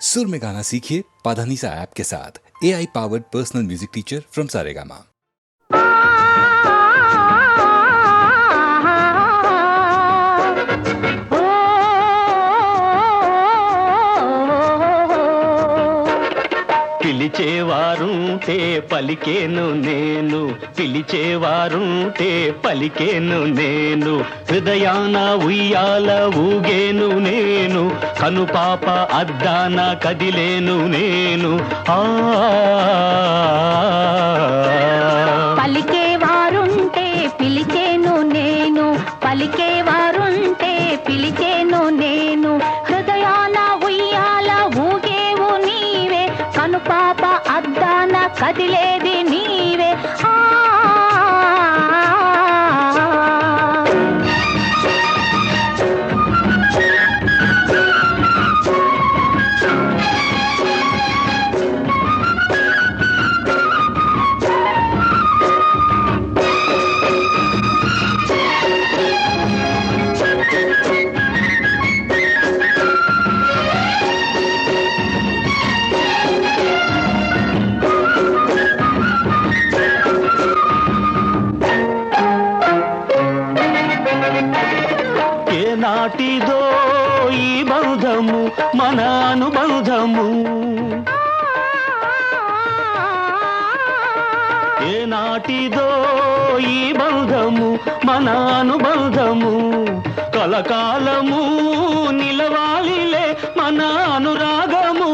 सुर में गाना सीखिए पाधानीसा ऐप के साथ। AI powered personal music teacher from Saregama. పిలిచేవారుంటే పలికేను నేను, పిలిచేవారుంటే పలికేను నేను, హృదయాన ఉయ్యాల ఊగేను నేను, కనుపాప అద్దాన కదిలేను నేను. పలికేవారుంటే పిలిచేను నేను, పలికేవారుంటే పిలిచేను నేను, హృదయాన ఉయ్యాల ఊగేవు నీవే, కనుపాప అద్దాన కదిలేది నీవే. నాటిదో ఈ బంధము మన అనుబంధము, ఏ నాటిదో ఈ బంధము మన అనుబంధము, కలకాలము నిలవాలిలే మన అనురాగము,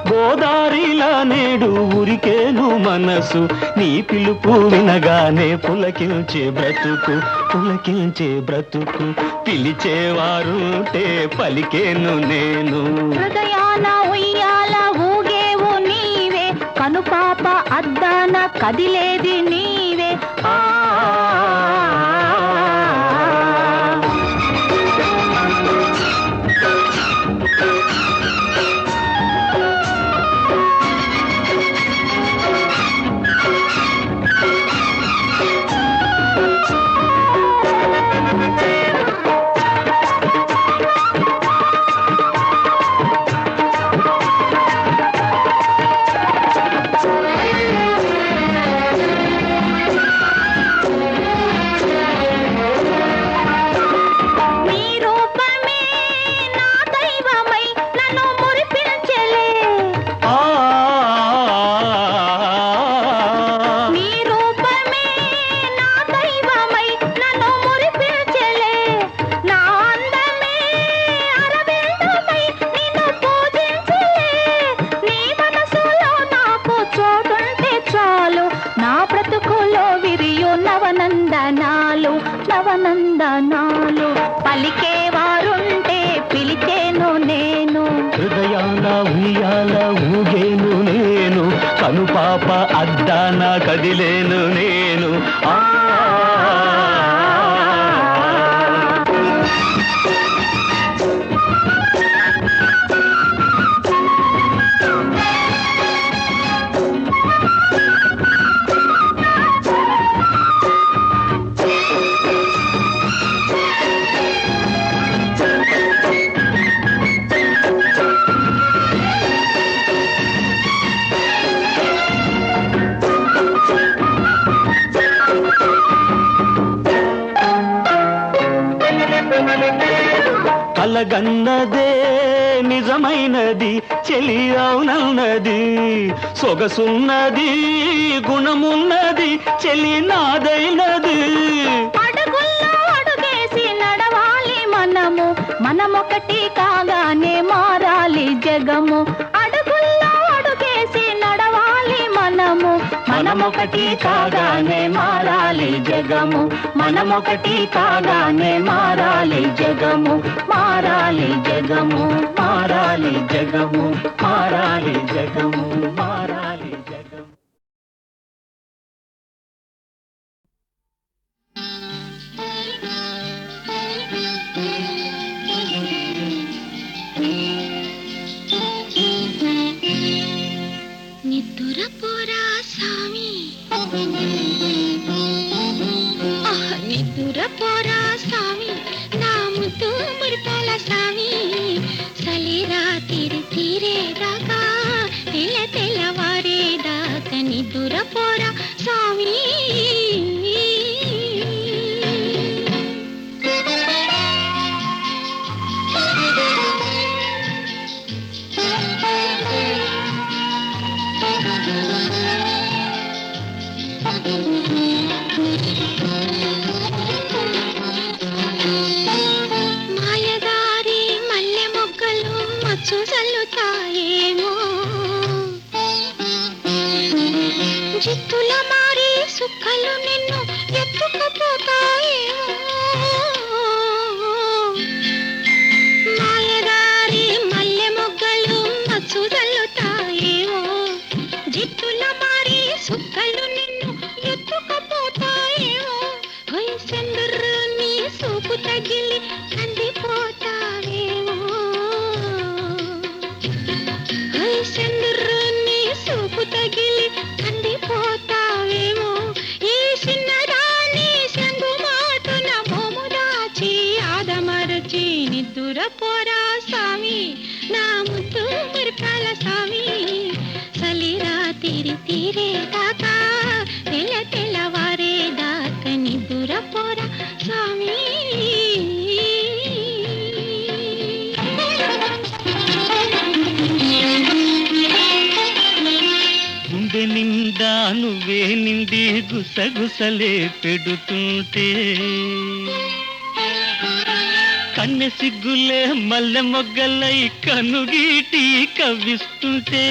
గోదారిలా నేడు ఉరికేను మనసు, నీ పిలుపు వినగానే పులకించే బ్రతుకు, పులకించే బ్రతుకు, పిలిచేవారుంటే పలికేను నేను, హృదయాన ఉయ్యాల ఊగేవు నీవే, కనుపాప అద్దాన కదిలేది నీవే. నవనందనాలు నవనందనాలు, పలికేవారుంటే పిలిచేను నేను, హృదయాన ఉయ్యాల ఊగేను నేను, కనుపాప అద్దాన కదిలేను నేను. కలగన్నదే నిజమైనది చెలి అవునన్నది, సొగసున్నది గుణమున్నది చెలి నాదైనది, అడుగుల్లో అడుగేసి నడవాలి మనము, మనమొకటి కాగానే మారాలి జగము, అడుగుల్లో అడుగేసి నడవాలి మనము, మనమొకటి కాగానే మారాలి జగము, మనమొకటి కాగానే మారాలి జగము, మారాలి జగము, మారాలి జగము, మారాలి జగము, మారాలి జగము. నిద్దుర పోరా స్వామి, నిద్దుర పోరా స్వామి, నా ముద్దు మురిపాల స్వామి, సలిరా తీరే చల్లుతాయేమో జిత్తుల మారి సుక్కలు నిన్ను ఎత్తుకుపోతాయేమో మాయదారి మల్లె మొగ్గలు మచ్చు చల్లుతాయేమో జిత్తుల మారి సుక్కలు నిన్ను ఎత్తుకుపోతాయేమో వయసెందరు నీ సూపు తగిలి కందిపోతావేమో వయసెందరు నీ సూపు తగిలి కందిపోతావేమో ఈ చిన్నదాని సంగు మాటున మోము దాచి ఆదమరచి నిద్దుర పోరా స్వామి నా ముద్దు మురిపాల స్వామి సలిరా తీరే దాకా తెల్లవారే దాకా నిద్దుర పోరా స్వామి గుండె నిండా నువ్వే నిండి గుసగుసలే పెడుతుంటే కన్నె సిగ్గులే మల్లె మొగ్గలై కనుగీటి కవ్విస్తుంటే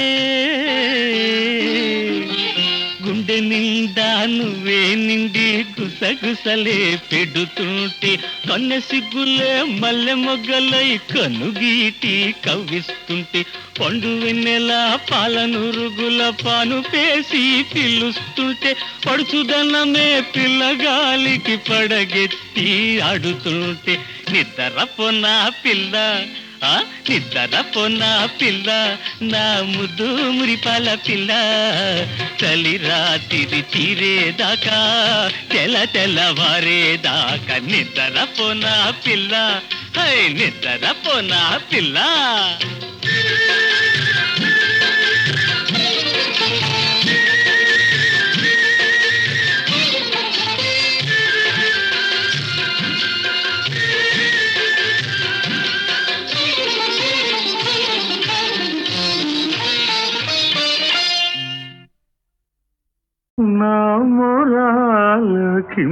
గుండె నిండా నువ్వే నిండి గుసగుసలే పెడుతుంటే కన్నె సిగ్గులే మల్లె మొగ్గలై కనుగీటి కవ్విస్తుంటే పండు వెన్నెల పాలనురుగుల పాను పేసి పిలుస్తుంటే పడుచుదనమే పిల్లగాలికి పడగెత్తి ఆడుతుంటే నిద్రపోనా పిల్ల నిద్రపోనా పిల్ల నా ముద్దు మురిపాల పిల్ల చలి రాత్రి తీరేదాకా తెల్లవారేదాకా నిద్రపోనా పిల్ల నిద్రపోనా పిల్ల నా మొరాలకి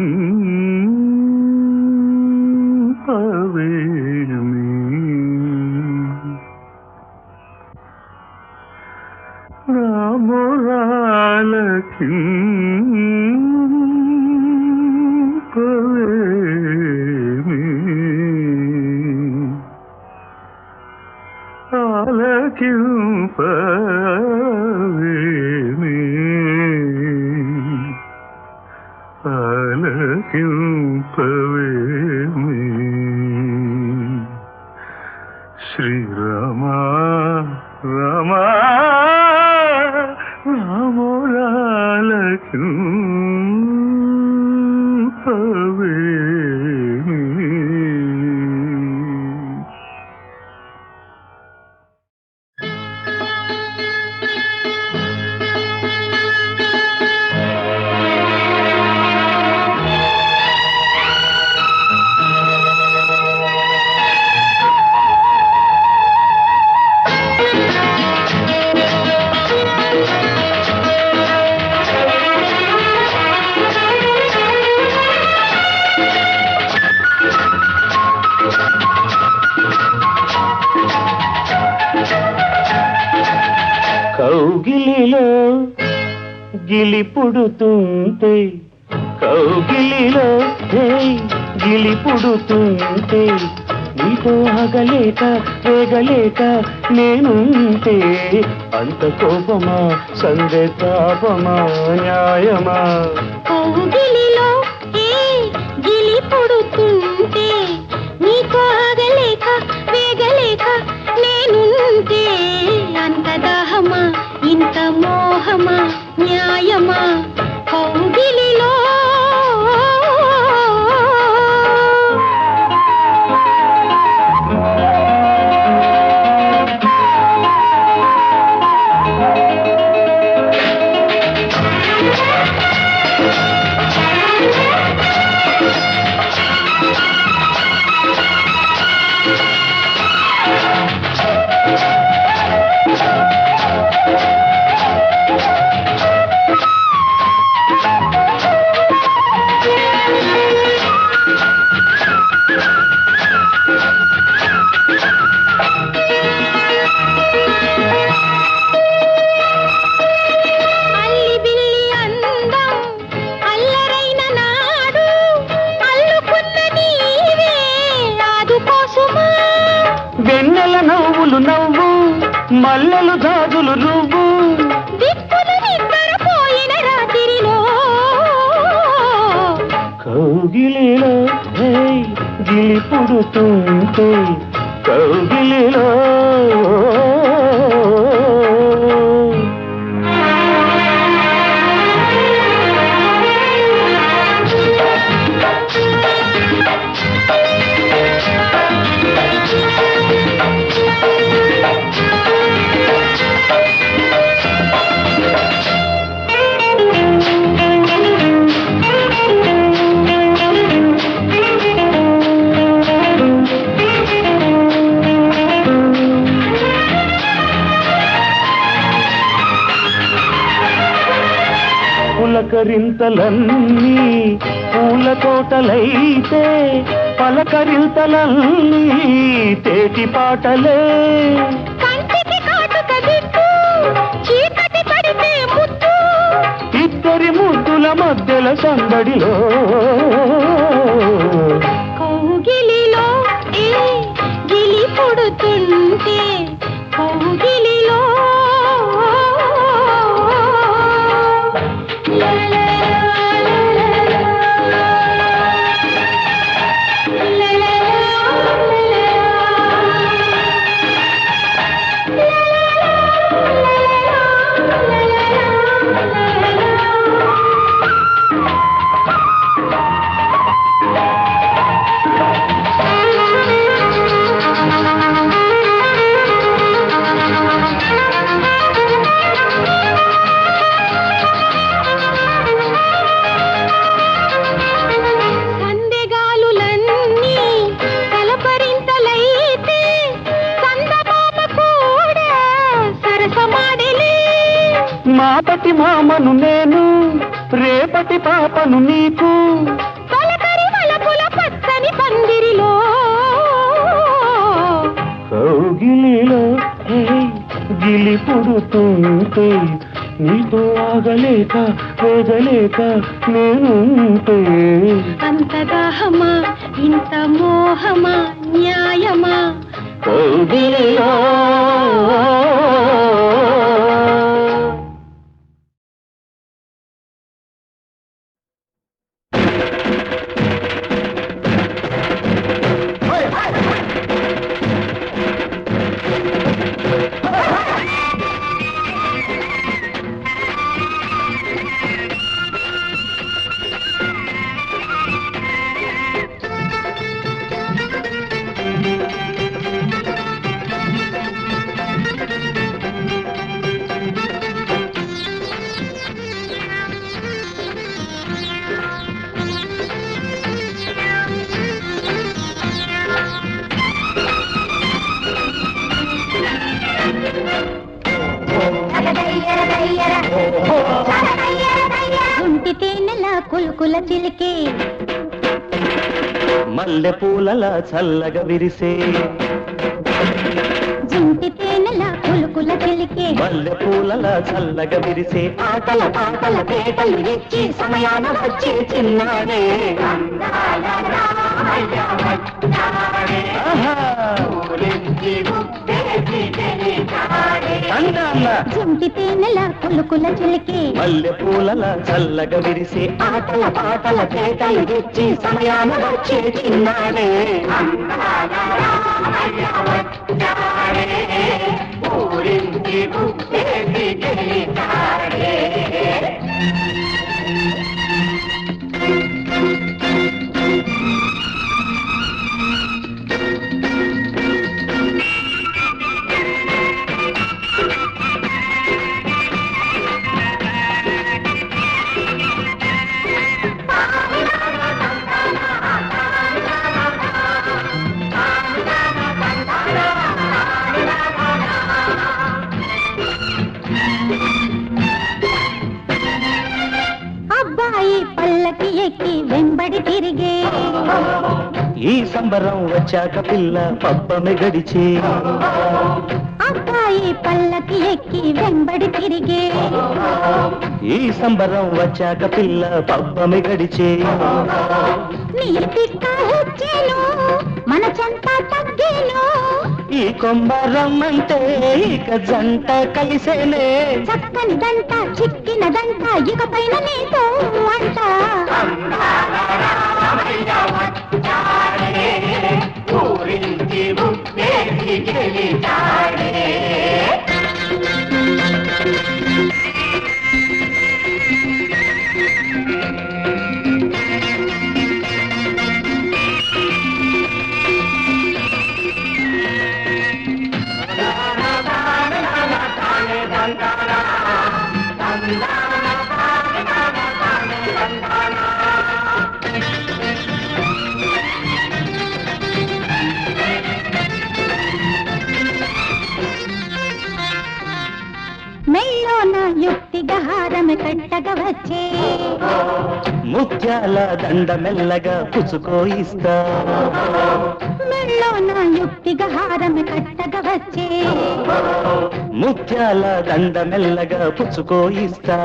పవేమి నా మొరాలకి పవేమి ఆలకింపవేమి ఆలకింపవేమి శ్రీరామా రామా రామోరాలకింపవేమి కౌగిలిలో గిలి పుడుతుంటే కౌగిలిలో గిలి పుడుతుంటే నీతో ఆగలేక వేగలేక నేనుంటే అంత కోపమా సందేతాపమా న్యాయమా కౌగిలిలో గిలి పుడుతుంటే నీకు ఆగలేక వేగలేక నేనుంటే అంత దాహమా ఇంత మోహమా న్యాయమా కౌగిలిలో మల్లెలు గాజులు నువ్వు దిక్కులు నిద్రపోయిన రాత్రిలో కౌగిలిలో గిలి పుడుతుంటే కౌగిలిలో పులకరింతలన్నీ పూల తోటలైతే పలకరింతలన్నీ తేటి పాటలే కంటికి కాటుక దిక్కు చీకటి పడితే ముద్దు ఇద్దరి ముద్దుల మధ్యల సందడిలో కౌగిలిలో గిలి పుడుతుంటే కౌగిలిలో మాపటి మామను నేను రేపటి పాపను నీకు తొలకరి వలపుల పచ్చని పందిరిలో కౌగిలిలో గిలి పుడుతుంటే నీతో ఆగలేక వేగలేక నేనుంటే అంత దాహమా ఇంత మోహమా న్యాయమా కౌగిలిలో గుంటి తేనెల కుల్కుల చిలికే మల్లె పూలలా చల్లగా విరిసే జుంటి తేనెల కుల్కుల చిలికే మల్లె పూలలా చల్లగా విరిసే ఆటల పాటల పేటలు ఇచ్చి సమయాన వచ్చే చిన్నాడే జుంటి తేనెల కుల్కుల చిలికే మల్లె పూలలా చల్లగా విరిసే ఆటల పాటల పేటలు ఇచ్చి సమయాన వచ్చే చిన్నాడే అబ్బాయి పల్లకి ఎక్కి వెంబడి తిరిగే ఈ సంబరం వచ్చాక పిల్ల పబ్బమే గడిచే అబ్బాయి పల్లకి ఎక్కి వెంబడి తిరిగే ఈ సంబరం వచ్చాక పిల్ల పబ్బమే గడిచే నీ పిక్క హెచ్చేను మన చెంత తగ్గేను ఈ కొమ్మ రమ్మంటే ఇక జంట కలిసేనే చక్కని దంట చిక్కినదంట ఇక పైన నీతో అంట మెల్లోన యుక్తిగా హారం కట్టగా వచ్చే ముత్యాల దండ మెల్లగా పుచ్చుకోయిస్తా మెల్లోన యుక్తిగా హారం కట్టగా వచ్చే ముత్యాల దండ మెల్లగా పుచ్చుకోయిస్తా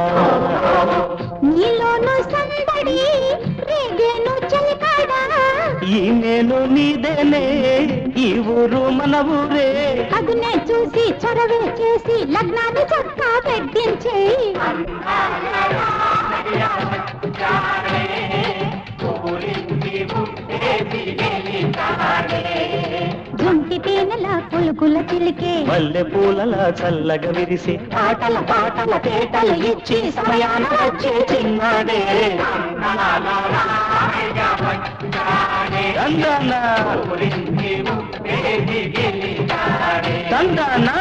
నీలోను సందడి రేగేను చలికాడా ఈ నేను నీదేనే ఈ ఊరు మన ఊరే అగునే చూసి చొరవే చేసి లగ్నాన్ని చక్కా పెట్టించే జుంటి తేనెల పులుకుల చిలికే మల్లె పూలలా చల్లగా విరిసి ఆటల పాటల తేటలు ఇచ్చి సమయాన వచ్చే చిన్నాడే తందానా తందానా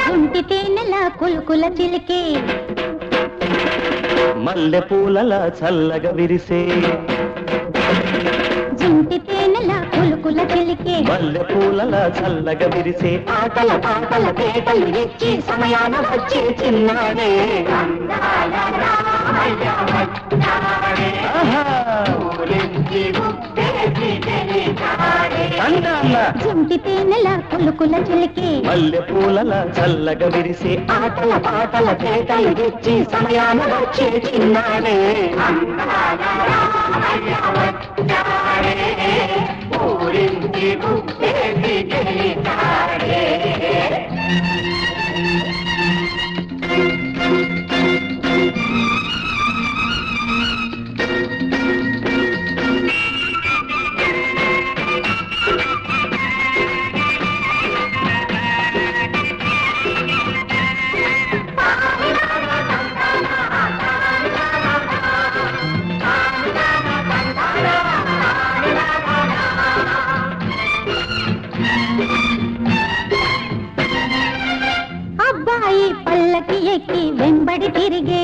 జుంటి తేనెల కులుకుల చిలికే మల్లె పూలలా చల్లగా విరిసే జుంటి తేనెల కులుకుల చిలికే మల్లె పూలలా చల్లగా విరిసే ఆటల పాటల తేటలు ఇచ్చి సమయాన వచ్చే చిన్నాడే ఆహా తందానా జుంటి తేనెల కులుకుల చిలికే మల్లె పూలలా చల్లగా విరిసే ఆటల పాటల తేటలు ఇచ్చి సమయాన వచ్చే చిన్నాడే అబ్బాయి పల్లకి ఎక్కి వెంబడి తిరిగే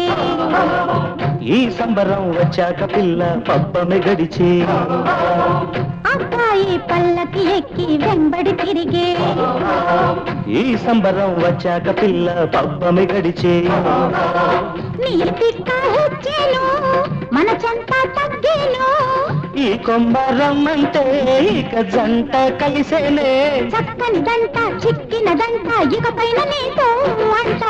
ఈ సంబరం వచ్చాక పిల్ల పబ్బమే గడిచే అబ్బాయి పల్లకి ఎక్కి వెంబడి తిరిగే ఈ సంబరం వచ్చాక పిల్ల పబ్బమే గడిచే నీ పిక్క హెచ్చేను మన చెంత తగ్గేను ఈ కొమ్మ రమ్మంటే ఇక జంట కలిసేనే చక్కని దంట చిక్కినదంట ఇక పైన నీతో అంట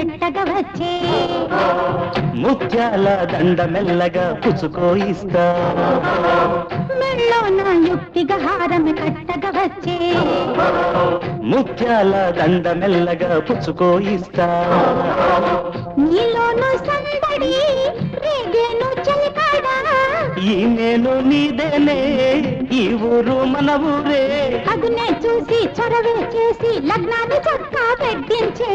పెట్టగా వచ్చే ముత్యాల దండ మెల్లగా పుచ్చుకోయిస్తా మెళ్ళో నా యుక్తిగా హారం కట్టగా వచ్చే ముత్యాల దండ మెల్లగా పుచ్చుకోయిస్తా నీలోను సందడి రేగేను చలికాడా ఈ నేను నీదేనే ఈ ఊరు మన ఊరే అగునే చూసి చొరవే చేసి లగ్నాన్ని చక్కా పెట్టించే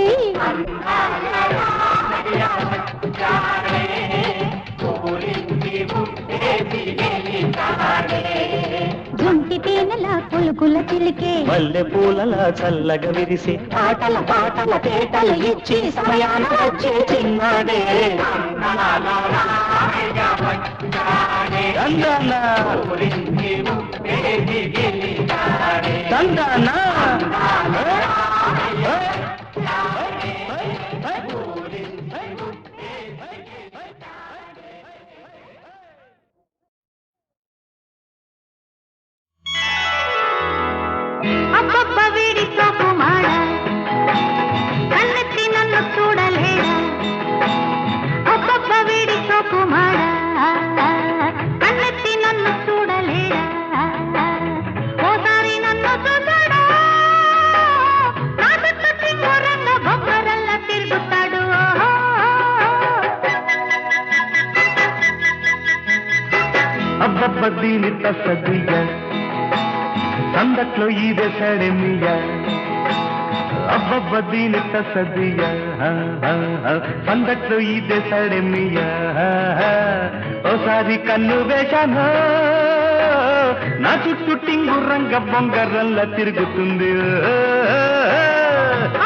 జుంటి తేనెల పులుకుల చిలికే మల్లె పూలలా చల్లగా విరిసి ఆటల పాటల పేటలు ఇచ్చి సమయాన వచ్చే చిన్నాడే తందానా తందానా అబ్బబ్బ వీడి సోపు మాడ కన్నెత్తి నన్ను చూడలేడా అబ్బబ్బ వీడి సోపు మాడ కన్నెత్తి నన్ను చూడలేడా ఓసారి నన్ను చూసాడా నా చుట్టూ సింగూరంగా బొమ్మరల్లా తిరుగుతాడు అబ్బబ్బ దీని తసదియ సందట్లో ఈదే సడమియ అబ్బబ్బ దీని తసదియ సందట్లో ఈదే సడమియ ఓసారి కన్ను వేశాను నా చుట్టూ టింగురంగ బొంగరల్లా తిరుగుతుంది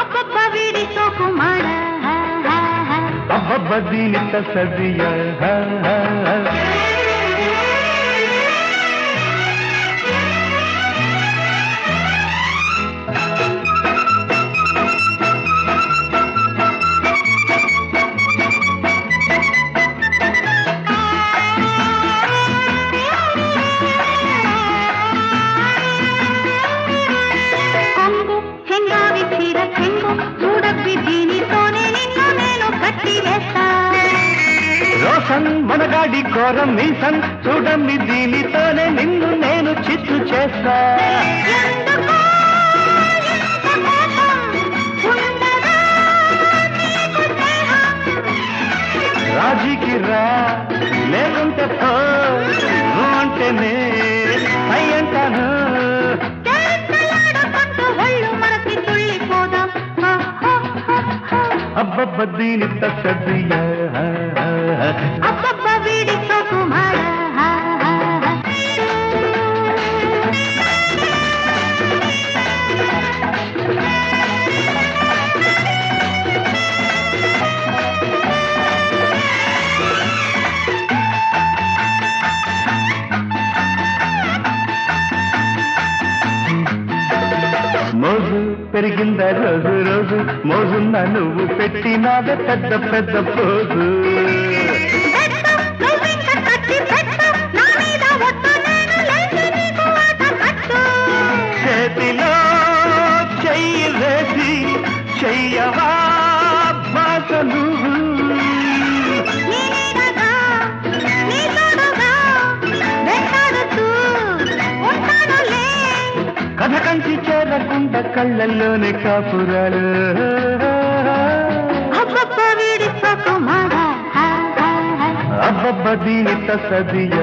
అబ్బబ్బ వీడి సోపు మాడ అబ్బబ్బ దీని తసదియ కొంగు చెంగావి చీర చెంగు చూడబ్బి దీనితోనే నిన్ను నేను కట్టి వేస్తా రోషన్ మనగాడి ఘోరం మీసన్ చూడమ్మి దీనితోనే నిన్ను నేను చిత్తు చేస్తా ఎందుకో ఇంత కోపం ఉండదా నీకు స్నేహం రాజీకి రా లేకుంటే పో నువ్వు అంటేనే అయ్యంటాను తెల్లలాడుకుంటూ ఒళ్ళు మనకి తుళ్ళిపోదాం అబ్బబ్బ దీని తసదియ అబ్బబ్బ వీడి సోకు మాడ మోజు పెరిగింద రోజు రోజు మోజున్న నువ్వు పెట్టినాద పెద్ద పెద్ద పోజు చేతిలో చెయ్యి వేసి చెయ్యవా బాస నువ్వు కథ కంచి చేరకుండా కళ్ళల్లోనే కాపురాలు అబ్బబ్బ దీని తసదియ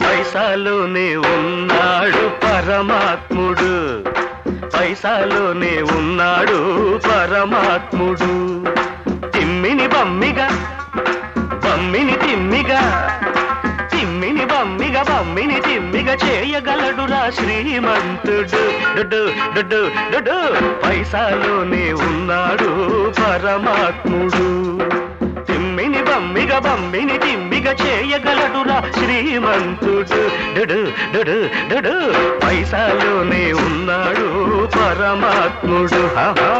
పైసాలోనే ఉన్నాడు పరమాత్ముడు పైసాలోనే ఉన్నాడు పరమాత్ముడు తిమ్మిని బమ్మిగా బమ్మిని తిమ్మిగా తిమ్మిని బమ్మిగా బమ్మిని తిమ్మిగా చేయగలడురా శ్రీమంతుడు డుడు డుడు డుడు పైసాలోనే ఉన్నాడు పరమాత్ముడు తిమ్మిని బమ్మిగా బమ్మిని తిమ్మిగా చేయగలడురా శ్రీమంతుడు డుడు డుడు డుడు పైసాలోనే ఉన్నాడు పరమాత్ముడు హహా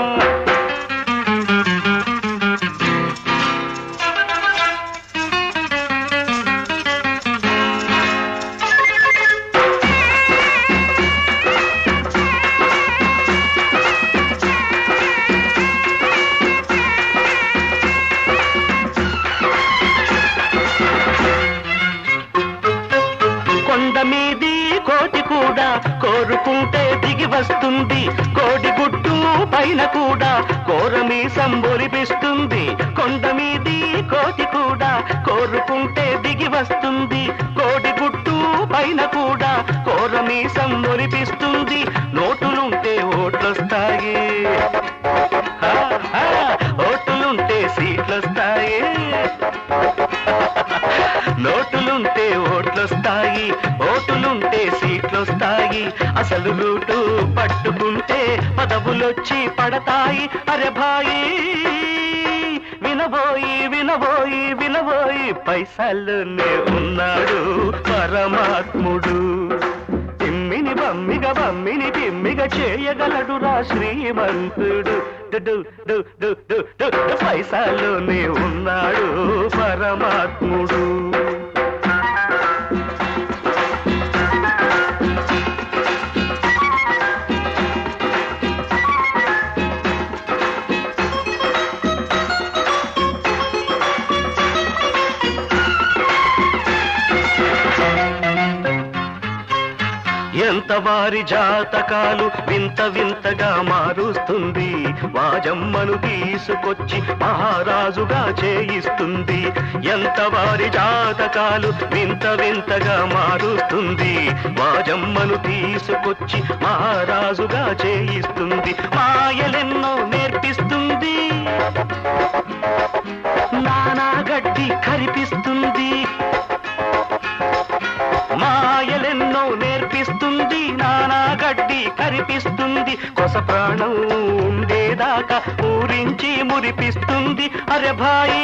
కోరుకుంటే దిగి వస్తుంది కోడి గుట్టు పైన కూడా కోరమీ సంబొలిపిస్తుంది కొండ మీది కోతి కూడా కోరుకుంటే దిగి వస్తుంది కోడి గుట్టు పైన కూడా కోరమీ సంబొలిపిస్తుంది నోటులుంటే ఓట్లొస్తాయి ఓటులుంటే సీట్లొస్తాయి నోటులుంటే ఓట్లొస్తాయి ఓటులుంటే సీట్లొస్తాయి అసలు రూటు పట్టుకుంటే పదవులొచ్చి పడతాయి అరే భాయి వినబోయి వినబోయి వినబోయి పైసల్లోనే ఉన్నాడు పరమాత్ముడు తిమ్మిని బమ్మిగా బమ్మిని తిమ్మిగా చేయగలడురా శ్రీమంతుడు పైసల్లోనే ఉన్నాడు పరమాత్ముడు ఎంత వారి జాతకాలు వింత వింతగా మారుస్తుంది వాజమ్మను తీసుకొచ్చి మహారాజుగా చేయిస్తుంది ఎంత వారి జాతకాలు వింత వింతగా మారుస్తుంది వాజమ్మను తీసుకొచ్చి మహారాజుగా చేయిస్తుంది మాయలెన్నో నేర్పిస్తుంది నానా గడ్డి కరిపిస్తుంది మాయలెన్నో నేర్పిస్తుంది నానా గడ్డి కరిపిస్తుంది కొస ప్రాణం ఉండేదాకా ఊరించి మురిపిస్తుంది అరే భాయి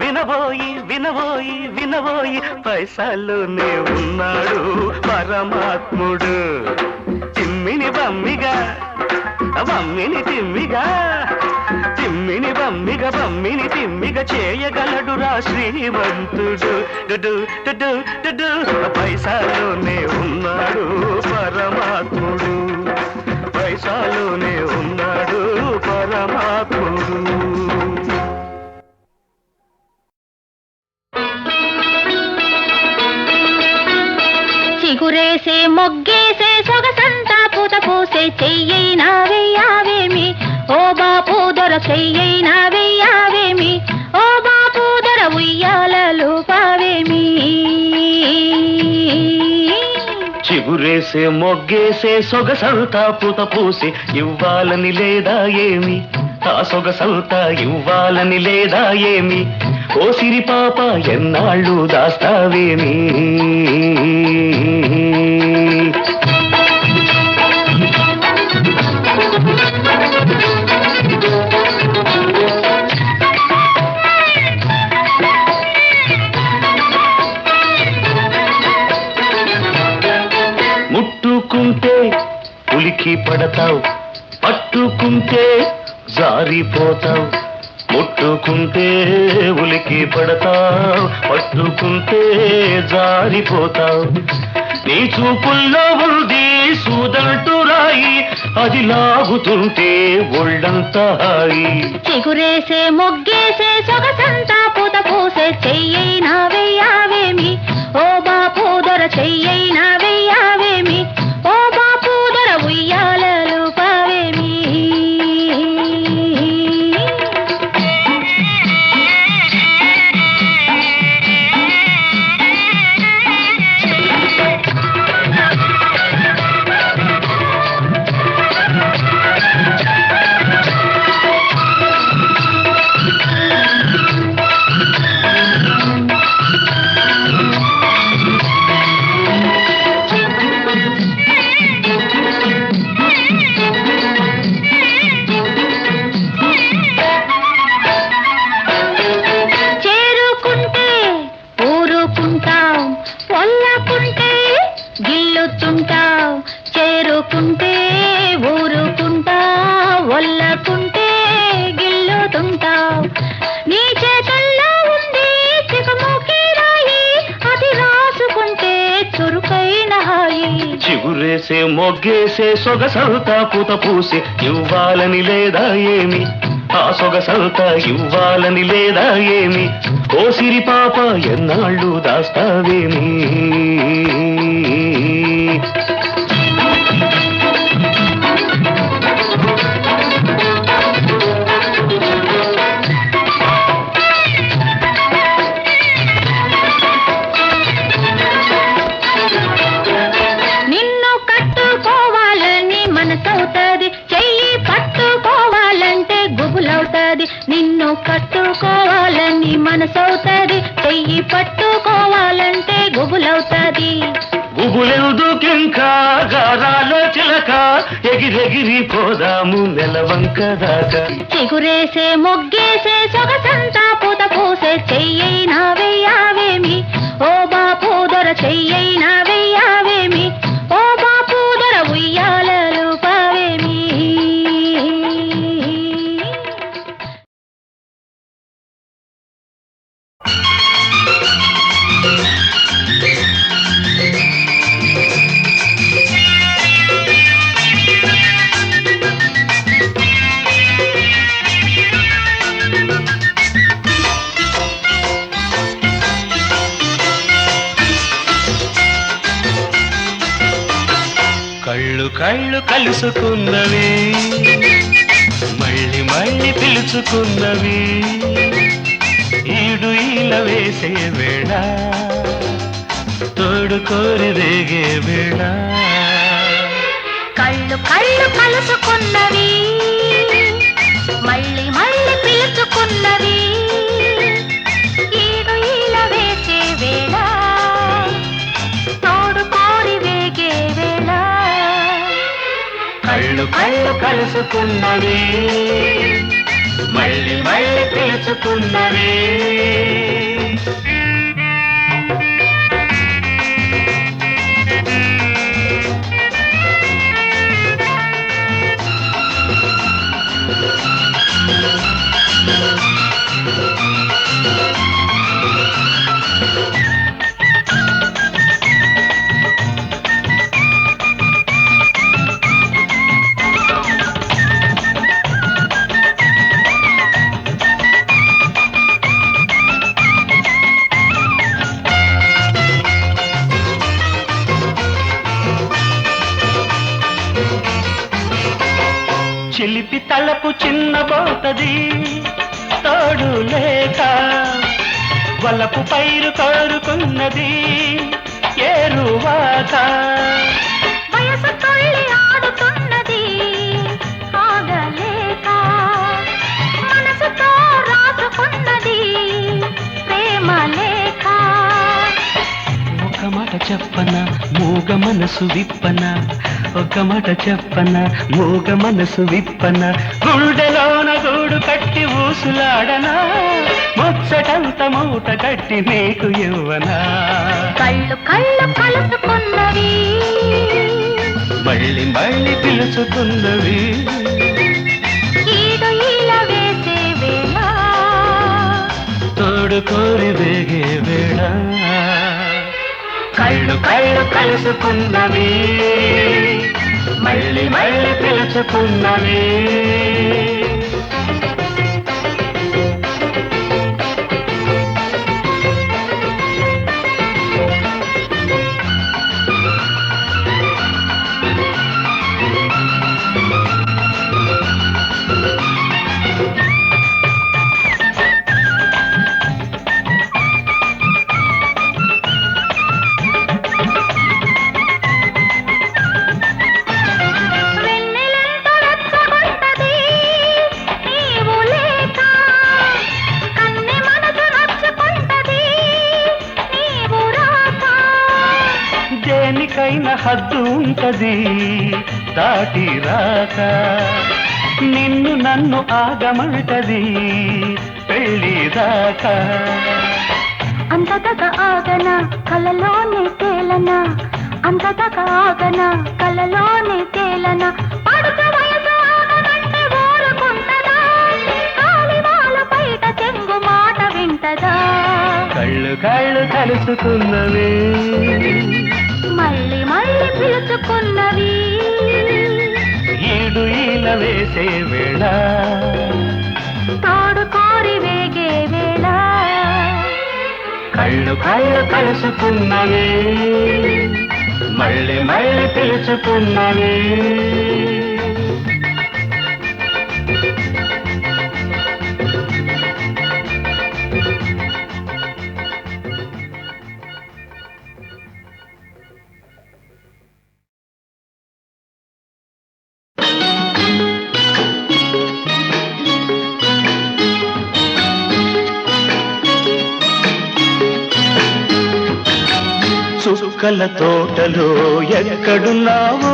వినబోయి వినబోయి వినబోయి పైసల్లోనే ఉన్నాడు పరమాత్ముడు తిమ్మిని బమ్మిగా బమ్మిని తిమ్మిగా తిమ్మిని బమ్మిగా బమ్మిని తిమ్మిగా చేయగలడురా శ్రీమంతుడు పైసలోనే ఉన్నాడు పరమాత్ముడు పైసలోనే ఉన్నాడు పరమాత్ముడు చిగురేసే మొగ్గేసే సొగసంతా పూత పూసే చెయ్యైనా వెయ్యావేమి ఓ బాపు దొర చెయ్యైనా వెయ్యావేమి ఓ బాపు దొర ఉయ్యాలలు పావేమి చిగురేసే మొగ్గేసే సొగసంతా పూత పూసి ఇవ్వాలని లేదా ఏమి ఆ సొగసంతా ఇవ్వాలని లేదా ఏమి ఓ సిరి పాప ఎన్నాళ్ళు దాస్తావేమి ముట్టుకుంటే ఉలికి పడతావు పట్టుకుంటే జారిపోతావు ముట్టుకుంటే ఉలికి పడతావు పట్టుకుంటే జారిపోతావు నీ చూపుల్లో ఉంది సూదంటూ రాయి అది లాగుతుంటే ఒళ్ళంతా హాయి చిగురేసే మొగ్గేసే సొగసంతా పూత పూసే చెయ్యైనా వెయ్యావేమి ఓ బాపు దొర చెయ్యైనా వెయ్యావేమి ఓ బాపు దొర ఉయ్యాలలు పావేమి చేరుకుంటే ఊరుకుంటావు వల్లకుంటే గిల్లుతుంటావు నీ చేతల్లో ఉంది చికముకి రాయి అది రాసుకుంటే చురుకైన హాయి చిగురేసే మొగ్గేసే సొగసంతా పూత పూసి ఇవ్వాలని లేదా ఏమి ఆ సొగసంతా ఇవ్వాలని లేదా ఏమి ఓ సిరి పాప ఎన్నాళ్ళు దాస్తావేమి దాకా ఎగిరెగిరి పోదాము నెలవంక దాకా చిగురేసే మొగ్గేసే సొగసంతా పూత పూసే చెయ్యైనా వెయ్యావేమి ఓ బాపు దొర చెయ్యైనా వెయ్యావేమి ఓ బాపు దొర ఉయ్యాలలు పావేమి కళ్ళు కళ్ళు కలుసుకున్నవి మళ్ళీ మళ్ళీ పిలుచుకున్నవి ఈడు ఈల వేసే వేళ తోడు కోరి రేగే వేళ కళ్ళు కళ్ళు కలుసుకున్నవి మళ్ళీ మళ్ళీ పిలుచుకున్నవి ఈడు ఈల వేసే వేళ తోడు కోరి వేగే వేళ కళ్ళు కళ్ళు కలుసుకున్నవి మళ్ళీ మళ్ళీ పిలుచుకున్నవి చిలిపి తలపు చిన్నబోతది తోడు లేక వలపు పైరు కోరుకున్నది ఏరువాక వయసు తొల్లి ఆడుతున్నది ఆగలేక మనసుతో రాసుకున్నది ప్రేమ లేక ఒక మాట చెప్పన మూగ మనసు విప్పన ఒక మాట చెప్పన మూగ మనసు విప్పన గుండెలోన గూడు కట్టి ఊసులాడనా ముచ్చటంత మూట కట్టి నీకు ఇవ్వనా కళ్ళు కళ్ళు కలుసుకున్నవి మళ్ళీ మళ్ళీ పిలుచుకున్నవి ఈడు ఈల వేసే వేళ తోడు కోరి వేగే వేళ కళ్ళు కళ్ళు కలుసుకున్నవి మళ్ళీ మళ్ళీ పిలుచుకున్నవి దేనికైనా హద్దు ఉంటది దాటి రాక నిన్ను నన్ను ఆగమంటది పెళ్లి దాకా అంతదక ఆగన కలలోనే తేలన అంతదక ఆగన కలలోనే తేలన పడుచ వయసు ఆగనంటే ఊరుకుంటదా కాలివాల బయట చెంగు మాట వింటదా కళ్ళు కళ్ళు కలుసుకున్నవి మళ్ళీ మళ్ళీ పిలుచుకున్నవి ఈడు ఈల వేసే వేళ తోడు కోరి వేగే వేళ కళ్ళు కళ్ళు కలుసుకున్నవి మళ్ళీ మళ్ళీ పిలుచుకున్నవి చుక్కల తోటలో ఎక్కడున్నావో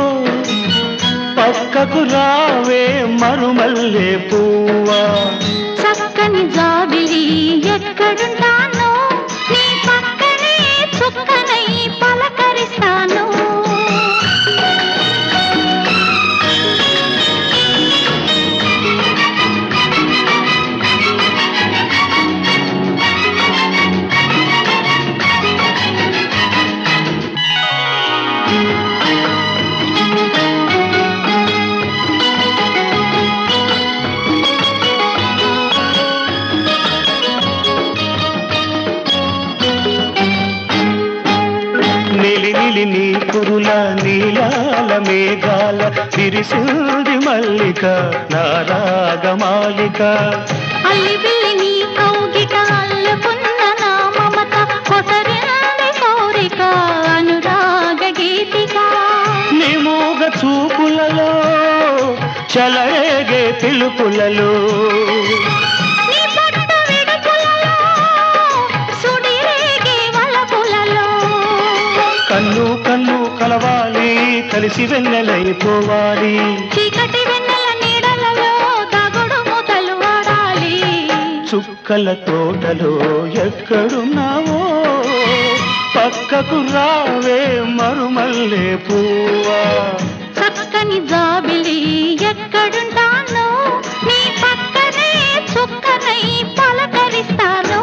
పక్కకు రావే మరుమల్లె పువ్వా చక్కని జాబిలి ఎక్కడుంటాను నీ పక్కనే చుక్కనై పలకరిస్తాను నిలి నిలి నీ కురుల నీలాల మేఘాల విరిసింది మల్లిక నారాగమాలిక అల్లి బిల్లి నీ కౌగిట అల్లుకున్న నా మమత కొసరింది కోరిక అనురాగ గీతిక నీ మూగ చూపులలో చలరేగే పిలుపులలో నీ పట్టు విడుపులలో సుడిరేగే వలపులలో కన్ను కన్ను కలవాలి కలిసి వెన్నెలైపోవాలి చీకటి వెన్నెల నీడలలో దాగుడు మూతలు వాడాలి చుక్కల తోటలో ఎక్కడున్నావో పక్కకు రావే మరుమల్లె పువ్వా చక్కని జాబిలి ఎక్కడుంటాను నీ పక్కనే చుక్కనై పలకరిస్తాను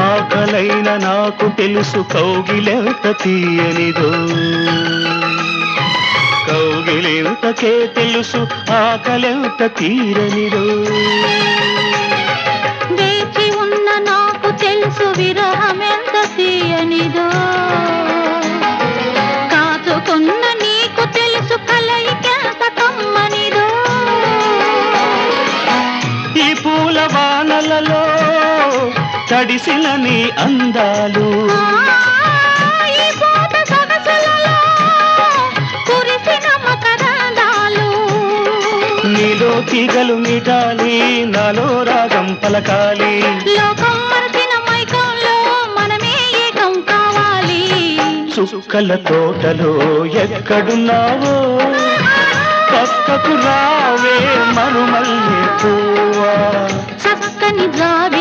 ఆకలైన నాకు తెలుసు కౌగిలెంత తీయనిదో కౌగిలెంతకే తెలుసు ఆకలెంత తీరనిదో వేచి ఉన్న నాకు తెలుసు విరహమెంత తీయనిదో కాచుకున్న నీకు తెలుసు కలయికెంత కమ్మనిదో ఈ పూల వానలలో తడిసిన నీ అందాలు ఈ పూట సొగసులలో కురిసిన మకరందాలు నీలో తీగలు మీటాలి నాలో రాగం పలకాలి లోకం మరచిన మైకంలో మనమే ఏకం కావాలి చుక్కల తోటలో ఎక్కడున్నావో పక్కకు రావే మరుమల్లె పువ్వా చక్కని జాబిలి